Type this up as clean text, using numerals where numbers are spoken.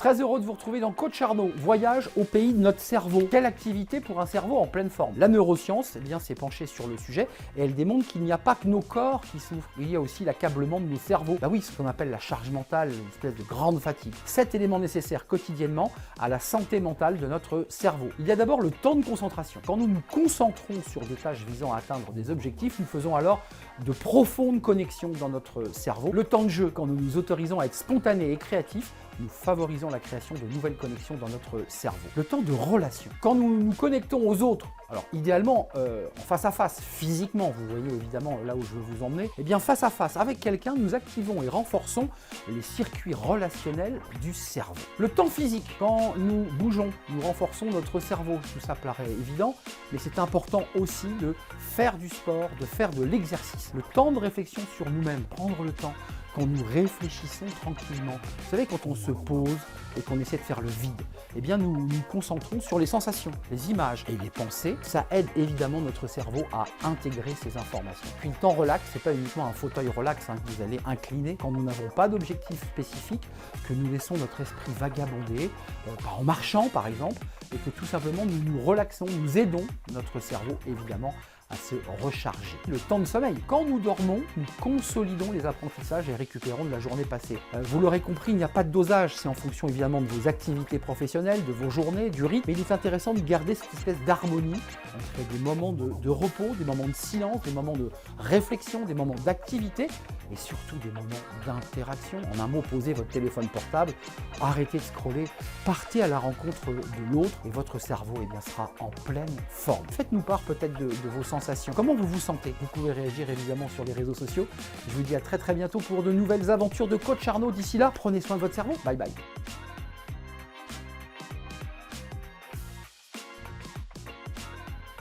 Très heureux de vous retrouver dans Coach Arnaud, voyage au pays de notre cerveau. Quelle activité pour un cerveau en pleine forme? La neuroscience s'est penchée sur le sujet et elle démontre qu'il n'y a pas que nos corps qui souffrent, il y a aussi l'accablement de nos cerveaux. Bah oui, ce qu'on appelle la charge mentale, une espèce de grande fatigue. 7 éléments nécessaires quotidiennement à la santé mentale de notre cerveau. Il y a d'abord le temps de concentration. Quand nous nous concentrons sur des tâches visant à atteindre des objectifs, nous faisons alors de profondes connexions dans notre cerveau. Le temps de jeu, quand nous nous autorisons à être spontanés et créatifs, nous favorisons la création de nouvelles connexions dans notre cerveau. Le temps de relation. Quand nous nous connectons aux autres, alors idéalement en face à face, physiquement, vous voyez évidemment là où je veux vous emmener, eh bien face à face avec quelqu'un, nous activons et renforçons les circuits relationnels du cerveau. Le temps physique. Quand nous bougeons, nous renforçons notre cerveau. Tout ça paraît évident, mais c'est important aussi de faire du sport, de faire de l'exercice. Le temps de réflexion sur nous-mêmes, prendre le temps quand nous réfléchissons tranquillement. Vous savez, quand on se pose et qu'on essaie de faire le vide, eh bien nous nous concentrons sur les sensations, les images et les pensées. Ça aide évidemment notre cerveau à intégrer ces informations. Puis le temps relax, c'est pas uniquement un fauteuil relax que vous allez incliner quand nous n'avons pas d'objectif spécifique, que nous laissons notre esprit vagabonder, en marchant par exemple, et que tout simplement nous nous relaxons, nous aidons notre cerveau évidemment à se recharger. Le temps de sommeil. Quand nous dormons, nous consolidons les apprentissages et récupérons de la journée passée. Vous l'aurez compris, il n'y a pas de dosage. C'est en fonction évidemment de vos activités professionnelles, de vos journées, du rythme. Mais il est intéressant de garder cette espèce d'harmonie entre des moments de repos, des moments de silence, des moments de réflexion, des moments d'activité et surtout des moments d'interaction. En un mot, posez votre téléphone portable, arrêtez de scroller, partez à la rencontre de l'autre et votre cerveau sera en pleine forme. Faites-nous part peut-être de vos sensations. Comment vous vous sentez? Vous pouvez réagir évidemment sur les réseaux sociaux. Je vous dis à très bientôt pour de nouvelles aventures de Coach Arnaud. D'ici là, prenez soin de votre cerveau. Bye bye.